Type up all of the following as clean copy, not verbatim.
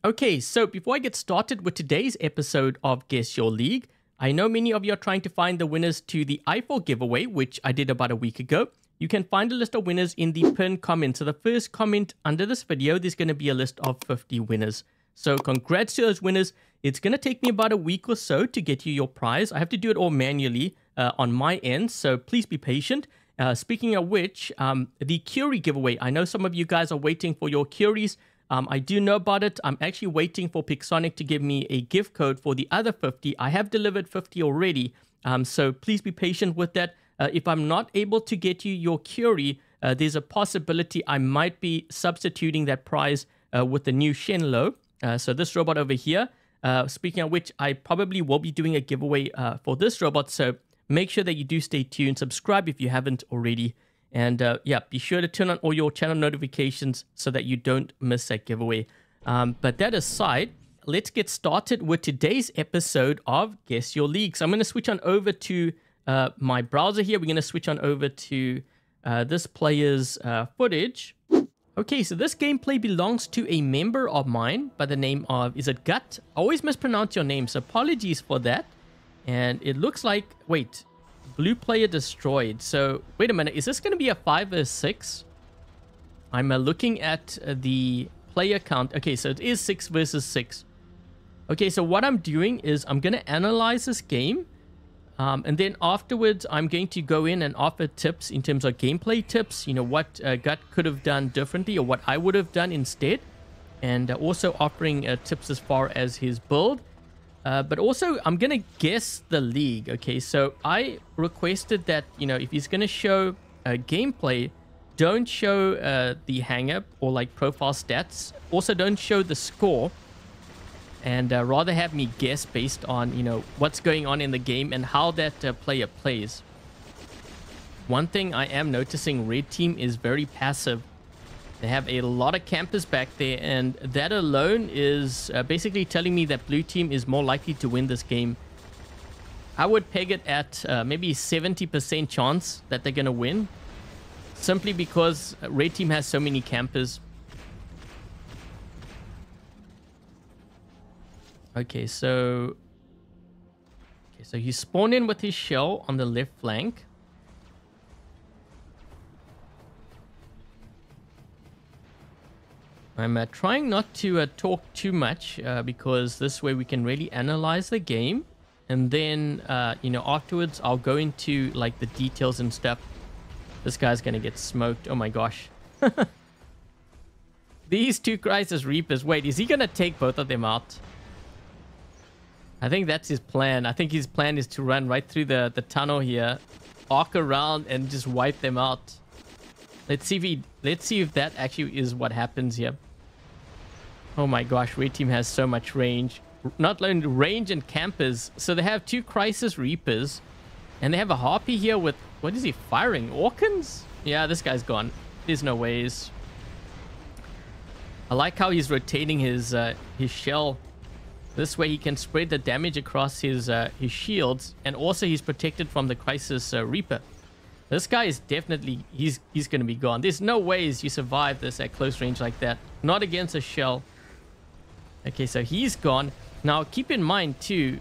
Okay, so before I get started with today's episode of Guess Your League, I know many of you are trying to find the winners to the Eiffel giveaway, which I did about a week ago. You can find a list of winners in the pinned comment. So the first comment under this video, there's going to be a list of 50 winners. So congrats to those winners. It's going to take me about a week or so to get you your prize. I have to do it all manually on my end, so please be patient. Speaking of which, the Curie giveaway. I know some of you guys are waiting for your Curies. I do know about it. I'm actually waiting for Pixonic to give me a gift code for the other 50. I have delivered 50 already, so please be patient with that. If I'm not able to get you your Curie, there's a possibility I might be substituting that prize with the new Shenlo. So this robot over here. Speaking of which, I probably will be doing a giveaway for this robot, so make sure that you do stay tuned. Subscribe if you haven't already. And yeah, be sure to turn on all your channel notifications so that you don't miss that giveaway. But that aside, let's get started with today's episode of Guess Your League. So I'm going to switch on over to my browser here. We're going to switch on over to this player's footage. Okay, so this gameplay belongs to a member of mine by the name of, is it Ghathn? I always mispronounce your name, so apologies for that. And it looks like, wait, blue player destroyed. So wait a minute, is this going to be a 5 vs 6? I'm looking at the player count. Okay, so it is 6 versus 6. Okay, so what I'm doing is I'm going to analyze this game. And then afterwards, I'm going to go in and offer tips in terms of gameplay tips. You know, what Ghathn could have done differently or what I would have done instead. And also offering tips as far as his build. But also, I'm going to guess the league. Okay, so I requested that, you know, if he's going to show gameplay, don't show the hang-up or like profile stats. Also, don't show the score. And rather have me guess based on, you know, what's going on in the game and how that player plays. One thing I am noticing, red team is very passive. They have a lot of campers back there, and that alone is basically telling me that blue team is more likely to win this game. I would peg it at maybe 70% chance that they're going to win. Simply because red team has so many campers. Okay, so he spawned in with his shell on the left flank. I'm trying not to talk too much because this way we can really analyze the game. And then, you know, afterwards I'll go into like the details and stuff. This guy's going to get smoked. Oh my gosh. These two Crisis Reapers. Wait, is he going to take both of them out? I think that's his plan. I think his plan is to run right through the tunnel here, arc around, and just wipe them out. Let's see if that actually is what happens here. Oh my gosh, red team has so much range. Not only range and campers. So they have two Crisis Reapers, and they have a Harpy here with, what is he firing? Orkans? Yeah, this guy's gone. There's no ways. I like how he's rotating his shell. This way he can spread the damage across his shields, and also he's protected from the Crisis Reaper. This guy is definitely, he's going to be gone. There's no ways you survive this at close range like that. Not against a shell. Okay, so he's gone. Now keep in mind too,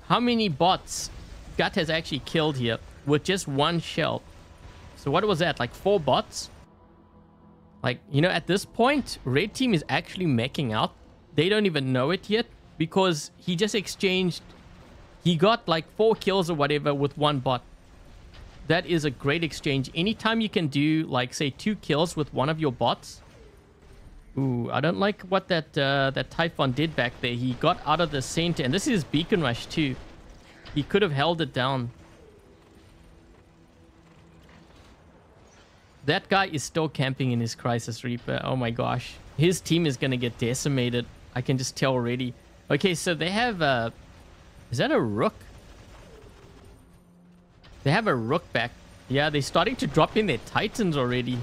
how many bots Ghathn has actually killed here with just one shell. So what was that, like 4 bots? Like, you know, at this point, red team is actually meching out. They don't even know it yet. Because he just exchanged, he got like 4 kills or whatever with one bot. That is a great exchange. Anytime you can do like say 2 kills with one of your bots. Ooh, I don't like what that Typhon did back there. He got out of the center, and this is Beacon Rush too. He could have held it down. That guy is still camping in his Crisis Reaper. Oh my gosh. His team is going to get decimated. I can just tell already. Okay, so they have a... Is that a Rook? They have a Rook back. Yeah, they're starting to drop in their Titans already.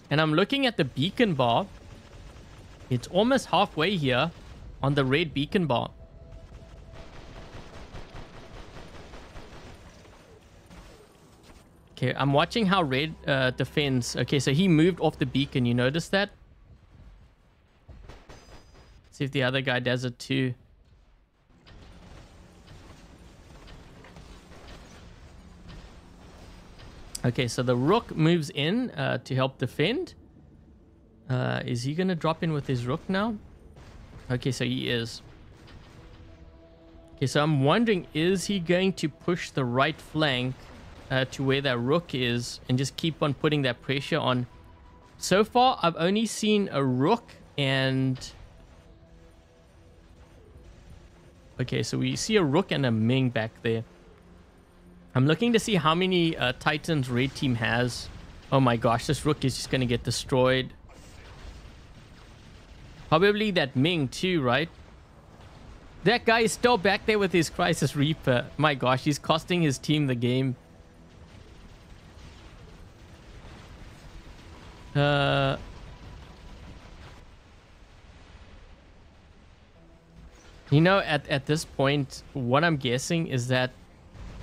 And I'm looking at the beacon bar. It's almost halfway here on the red beacon bar. Okay, I'm watching how red defends. Okay, so he moved off the beacon. You notice that? See if the other guy does it too. Okay, so the rook moves in to help defend. Is he going to drop in with his rook now? Okay, so he is. Okay, so I'm wondering, is he going to push the right flank to where that rook is and just keep on putting that pressure on? So far, I've only seen a rook and... Okay, so we see a rook and a Ming back there. I'm looking to see how many Titans red team has. Oh my gosh, this rook is just going to get destroyed. Probably that Ming too, right? That guy is still back there with his Crisis Reaper. My gosh, he's costing his team the game. You know, at this point, what I'm guessing is that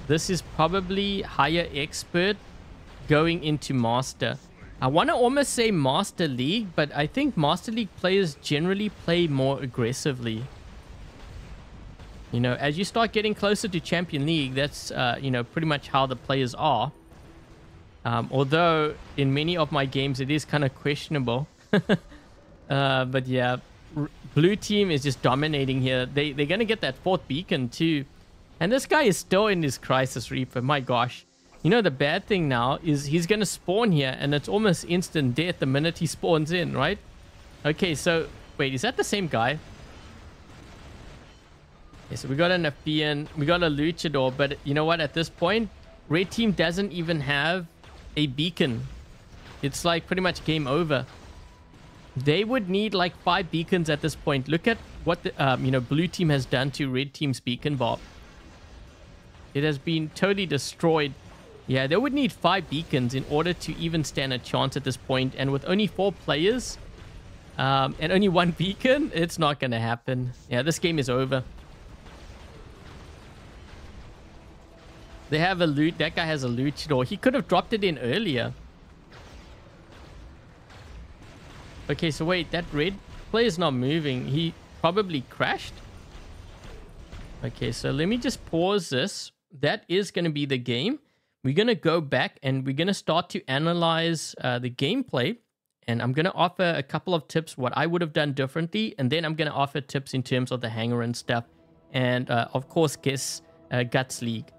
this is probably higher expert going into master. I want to almost say master league, but I think master league players generally play more aggressively. You know, as you start getting closer to champion league, that's, you know, pretty much how the players are. Although in many of my games, it is kind of questionable. But yeah, blue team is just dominating here. They're going to get that fourth beacon too. And this guy is still in his Crisis Reaper. My gosh. You know, the bad thing now is he's going to spawn here and it's almost instant death the minute he spawns in, right? Okay, so wait, is that the same guy? Okay, so we got an Apian, we got a Luchador, but you know what? At this point, red team doesn't even have a beacon. It's like pretty much game over. They would need like 5 beacons at this point. Look at what the, you know, blue team has done to red team's beacon bar. It has been totally destroyed. Yeah, they would need 5 beacons in order to even stand a chance at this point. And with only 4 players and only 1 beacon, it's not going to happen. Yeah, this game is over. They have a loot. That guy has a luchador. He could have dropped it in earlier. Okay, so wait, that red player is not moving. He probably crashed. Okay, so let me just pause this. That is going to be the game. We're going to go back and we're going to start to analyze the gameplay. And I'm going to offer a couple of tips, what I would have done differently. And then I'm going to offer tips in terms of the hangar and stuff. And of course, guess Guts League.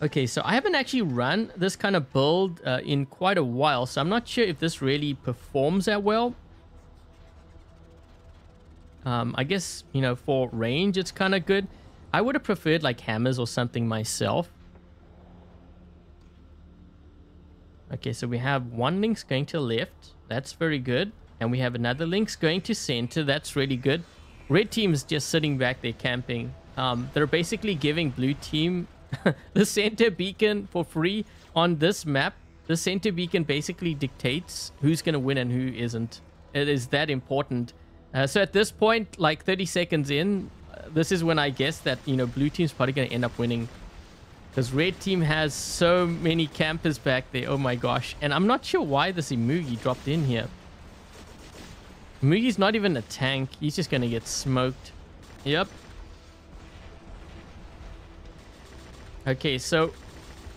Okay, so I haven't actually run this kind of build in quite a while. So I'm not sure if this really performs that well. I guess, you know, for range, it's kind of good. I would have preferred like hammers or something myself. Okay, so we have one link's going to left. That's very good. And we have another link's going to center. That's really good. Red team's just sitting back there camping. They're basically giving blue team the center beacon for free on this map. The center beacon basically dictates who's going to win and who isn't. It is that important. So at this point, like 30 seconds in, this is when I guess that, you know, blue team's probably going to end up winning. Because red team has so many campers back there. Oh my gosh. And I'm not sure why this Imugi dropped in here. Imugi's not even a tank. He's just going to get smoked. Yep. Okay, so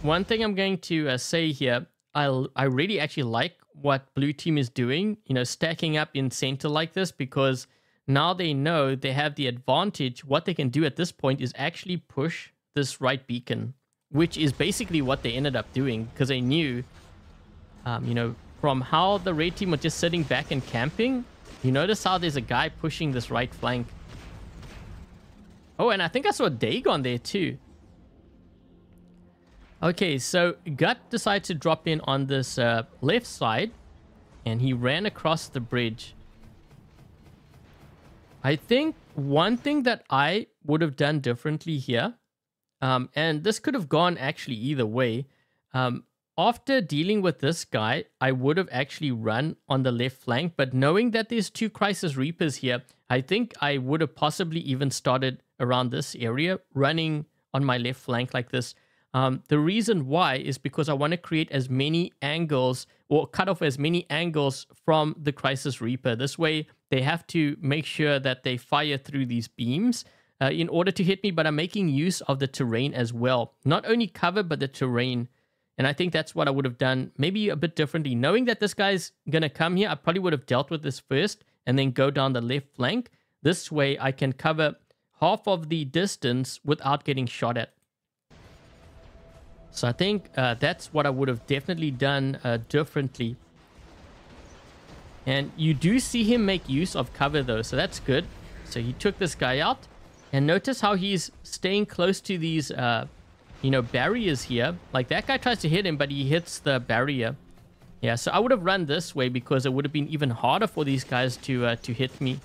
one thing I'm going to say here, I really actually like what blue team is doing, you know, stacking up in center like this, because now they know they have the advantage. What they can do at this point is actually push this right beacon, which is basically what they ended up doing, because they knew, you know, from how the red team were just sitting back and camping, you notice how there's a guy pushing this right flank. Oh, and I think I saw Dagon there too. Okay, so Gut decided to drop in on this left side, and he ran across the bridge. I think one thing that I would have done differently here, and this could have gone actually either way, after dealing with this guy, I would have actually run on the left flank, but knowing that there's 2 Crisis Reapers here, I think I would have possibly even started around this area, running on my left flank like this. The reason why is because I want to create as many angles or cut off as many angles from the Crisis Reaper. This way, they have to make sure that they fire through these beams in order to hit me, but I'm making use of the terrain as well. Not only cover, but the terrain. And I think that's what I would have done maybe a bit differently. Knowing that this guy's going to come here, I probably would have dealt with this first and then go down the left flank. This way, I can cover half of the distance without getting shot at. So I think that's what I would have definitely done differently. And you do see him make use of cover though, so that's good. So he took this guy out. And notice how he's staying close to these, barriers here. Like that guy tries to hit him, but he hits the barrier. Yeah, so I would have run this way because it would have been even harder for these guys to hit me.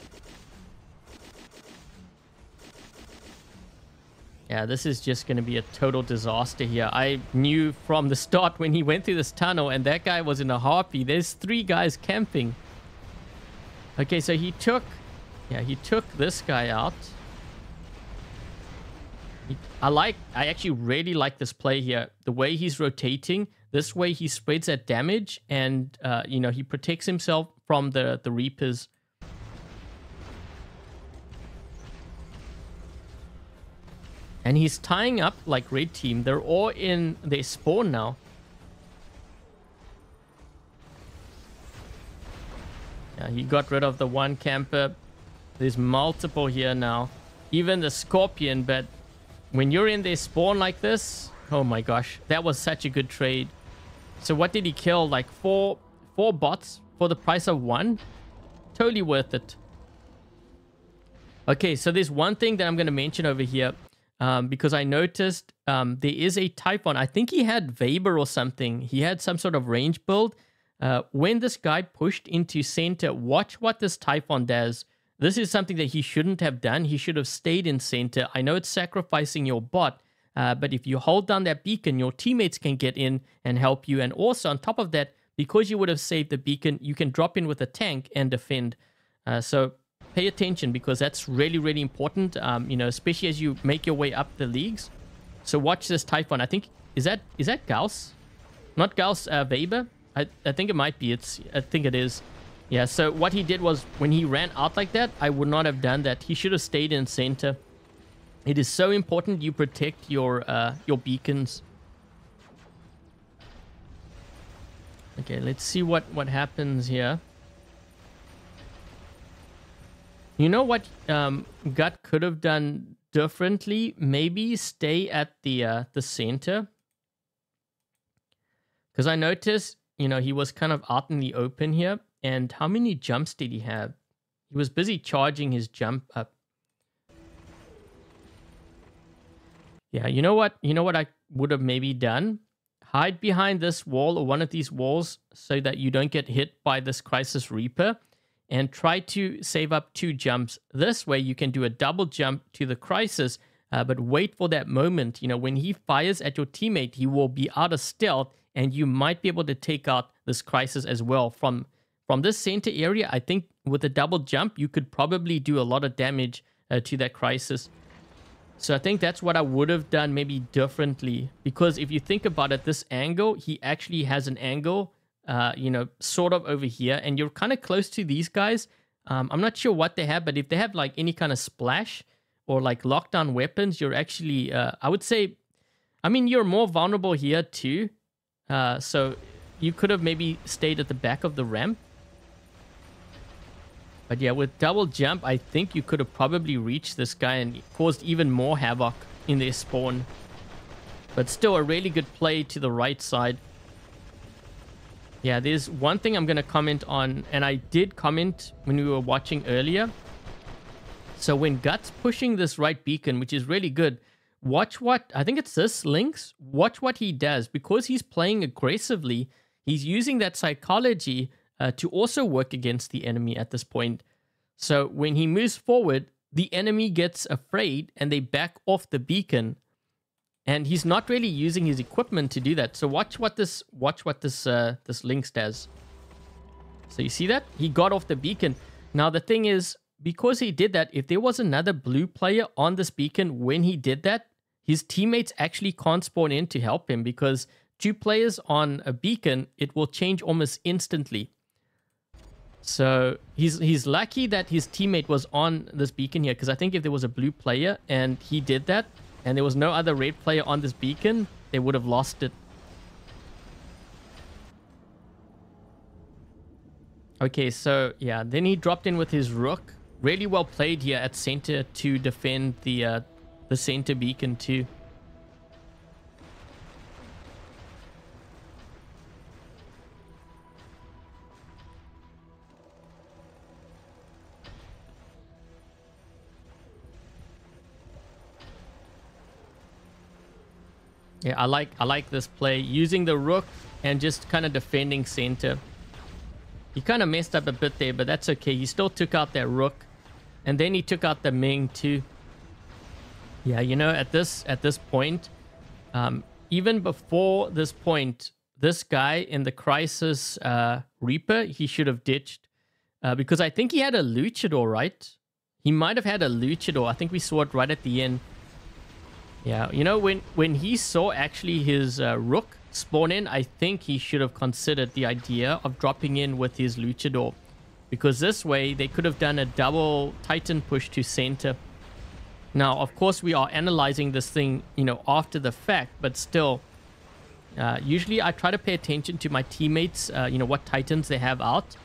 Yeah, this is just going to be a total disaster here. I knew from the start when he went through this tunnel and that guy was in a harpy. There's 3 guys camping. Okay, so he took this guy out. I actually really like this play here. The way he's rotating, this way he spreads that damage and, he protects himself from the Reapers. And he's tying up like red team. They're all in their spawn now. Yeah, he got rid of the one camper. There's multiple here now. Even the Scorpion, but when you're in their spawn like this, oh my gosh, that was such a good trade. So what did he kill? Like four bots for the price of 1? Totally worth it. Okay, so there's one thing that I'm going to mention over here. Because I noticed there is a Typhon. I think he had Weber or something. He had some sort of range build. When this guy pushed into center, watch what this Typhon does. This is something that he shouldn't have done. He should have stayed in center. I know it's sacrificing your bot, but if you hold down that beacon, your teammates can get in and help you. And also on top of that, because you would have saved the beacon, you can drop in with a tank and defend. So pay attention because that's really, really important, especially as you make your way up the leagues. So watch this Typhon. I think, is that Gauss? Not Gauss, Weber? I think it might be. I think it is. Yeah, so what he did was when he ran out like that, I would not have done that. He should have stayed in center. It is so important you protect your beacons. Okay, let's see what happens here. You know what Ghathn could have done differently? Maybe stay at the center. Because I noticed, he was kind of out in the open here. And how many jumps did he have? He was busy charging his jump up. Yeah, you know what I would have maybe done? Hide behind this wall or one of these walls so that you don't get hit by this Crisis Reaper. And try to save up 2 jumps. This way you can do a double jump to the Crisis, but wait for that moment. When he fires at your teammate, he will be out of stealth, and you might be able to take out this Crisis as well. From this center area, I think with a double jump, you could probably do a lot of damage to that Crisis. So I think that's what I would have done maybe differently. Because if you think about it, this angle, he actually has an angle sort of over here, and you're kind of close to these guys. I'm not sure what they have, but if they have like any kind of splash or like lockdown weapons, you're actually, I would say, you're more vulnerable here too. So you could have maybe stayed at the back of the ramp. But yeah, with double jump, I think you could have probably reached this guy and caused even more havoc in their spawn. But still a really good play to the right side. Yeah, there's one thing I'm going to comment on, and I did comment when we were watching earlier. So when Ghath's pushing this right beacon, which is really good, watch what, I think it's this Lynx, watch what he does. Because he's playing aggressively, he's using that psychology to also work against the enemy at this point. So when he moves forward, the enemy gets afraid and they back off the beacon. And he's not really using his equipment to do that. So watch what this Lynx does. So you see that? He got off the beacon. Now the thing is, because he did that, if there was another blue player on this beacon when he did that, his teammates actually can't spawn in to help him because 2 players on a beacon, it will change almost instantly. So he's lucky that his teammate was on this beacon here, because I think if there was a blue player and he did that and there was no other red player on this beacon, they would have lost it. Okay, so yeah, then he dropped in with his rook. Really well played here at center to defend the center beacon too. Yeah, I like this play, using the rook and just kind of defending center. He kind of messed up a bit there, but that's okay. He still took out that rook, and then he took out the Ming too. Yeah, you know, at this point, even before this point, this guy in the Crisis Reaper, he should have ditched, because I think he had a Luchador, right? He might have had a Luchador. I think we saw it right at the end. Yeah, you know, when he saw actually his rook spawn in, I think he should have considered the idea of dropping in with his Luchador, because this way they could have done a double Titan push to center. Now, of course, we are analyzing this thing, you know, after the fact, but still, usually I try to pay attention to my teammates, you know, what Titans they have out.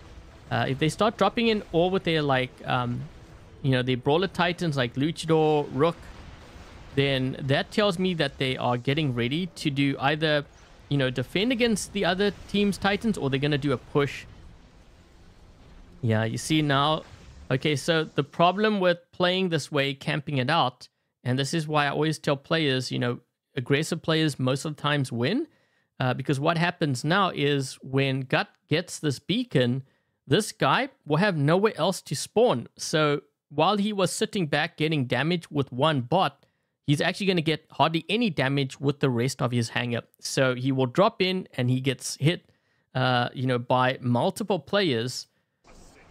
If they start dropping in all with their, like, you know, their Brawler Titans like Luchador, Rook, then that tells me that they are getting ready to do either, you know, defend against the other team's Titans, or they're going to do a push. Yeah, you see now. Okay, so the problem with playing this way, camping it out, and this is why I always tell players, you know, aggressive players most of the times win, because what happens now is when Ghathn gets this beacon, this guy will have nowhere else to spawn. So while he was sitting back getting damage with one bot, he's actually going to get hardly any damage with the rest of his hangar. So he will drop in and he gets hit, you know, by multiple players.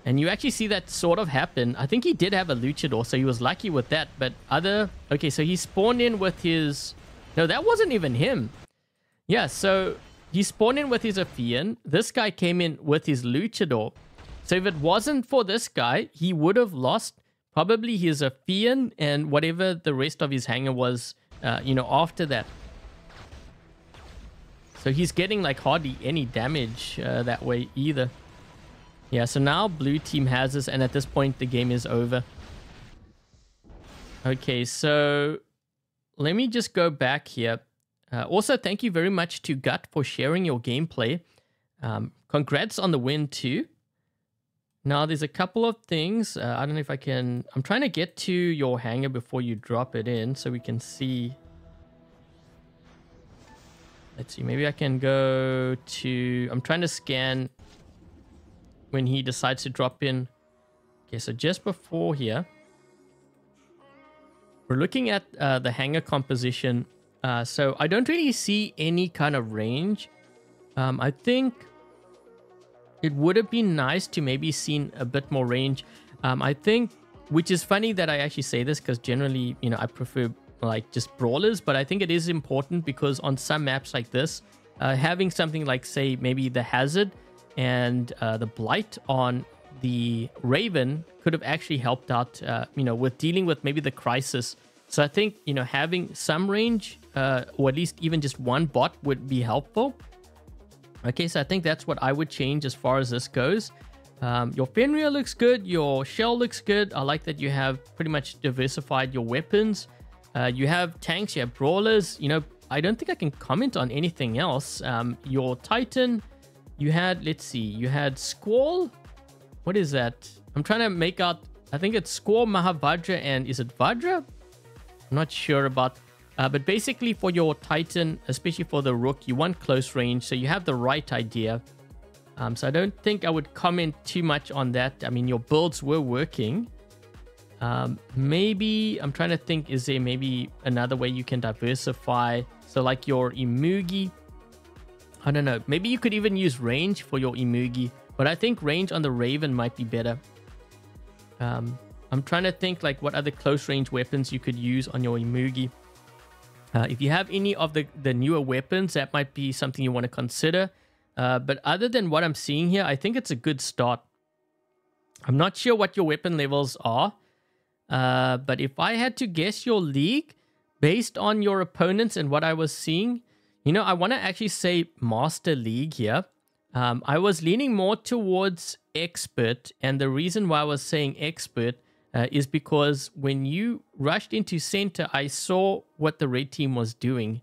And you actually see that sort of happen. I think he did have a Luchador, so he was lucky with that. But other... Okay, so he spawned in with his... No, that wasn't even him. Yeah, so he spawned in with his Athean. This guy came in with his Luchador. So if it wasn't for this guy, he would have lost probably his Athean and whatever the rest of his hangar was, you know, after that. So he's getting like hardly any damage that way either. Yeah, so now blue team has this, and at this point the game is over. Okay, so let me just go back here. Also, thank you very much to Ghathn for sharing your gameplay. Congrats on the win too. Now, there's a couple of things. I don't know if I can... I'm trying to get to your hangar before you drop it in so we can see. Let's see. Maybe I can go to... I'm trying to scan when he decides to drop in. Okay, so just before here, we're looking at the hangar composition. So I don't really see any kind of range. I think it would have been nice to maybe seen a bit more range. I think, which is funny that I actually say this, because generally, you know, I prefer like just brawlers, but I think it is important because on some maps like this, having something like, say, maybe the Hazard and the Blight on the Raven could have actually helped out, you know, with dealing with maybe the Crisis. So I think, you know, having some range, or at least even just one bot would be helpful. Okay, so I think that's what I would change as far as this goes. Your Fenrir looks good. Your Shell looks good. I like that you have pretty much diversified your weapons. You have tanks, you have brawlers. You know, I don't think I can comment on anything else. Your Titan, you had, let's see, you had Squall. What is that? I'm trying to make out, I think it's Squall, Mahavajra, and is it Vajra? I'm not sure about... but basically for your Titan, especially for the Rook, you want close range, so you have the right idea. So I don't think I would comment too much on that. I mean, your builds were working. Maybe, I'm trying to think, is there maybe another way you can diversify? So like your Imugi, I don't know. Maybe you could even use range for your Imugi, but I think range on the Raven might be better. I'm trying to think like what other close range weapons you could use on your Imugi. If you have any of the newer weapons, that might be something you want to consider. But other than what I'm seeing here, I think it's a good start. I'm not sure what your weapon levels are. But if I had to guess your league, based on your opponents and what I was seeing, you know, I want to actually say Master League here. I was leaning more towards Expert. And the reason why I was saying Expert is because when you rushed into center, I saw what the red team was doing.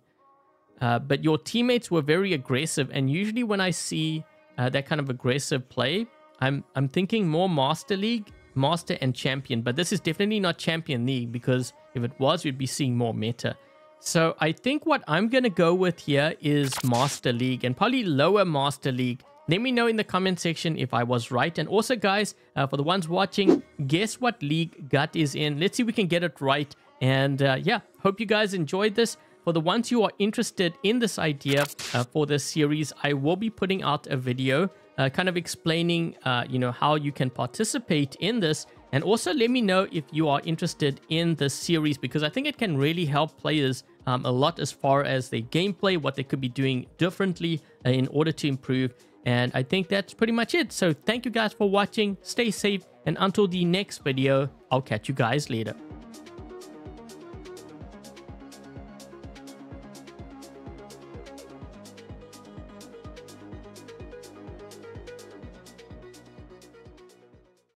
But your teammates were very aggressive. And usually when I see that kind of aggressive play, I'm thinking more Master League, Master and Champion. But this is definitely not Champion League, because if it was, we'd be seeing more meta. So I think what I'm going to go with here is Master League, and probably lower Master League. Let me know in the comment section if I was right. And also, guys, for the ones watching, guess what league Ghathn is in. Let's see if we can get it right. And yeah, hope you guys enjoyed this. For the ones who are interested in this idea for this series, I will be putting out a video kind of explaining, you know, how you can participate in this. And also let me know if you are interested in this series, because I think it can really help players a lot as far as their gameplay, what they could be doing differently in order to improve. And I think that's pretty much it. So thank you guys for watching. Stay safe. And until the next video, I'll catch you guys later.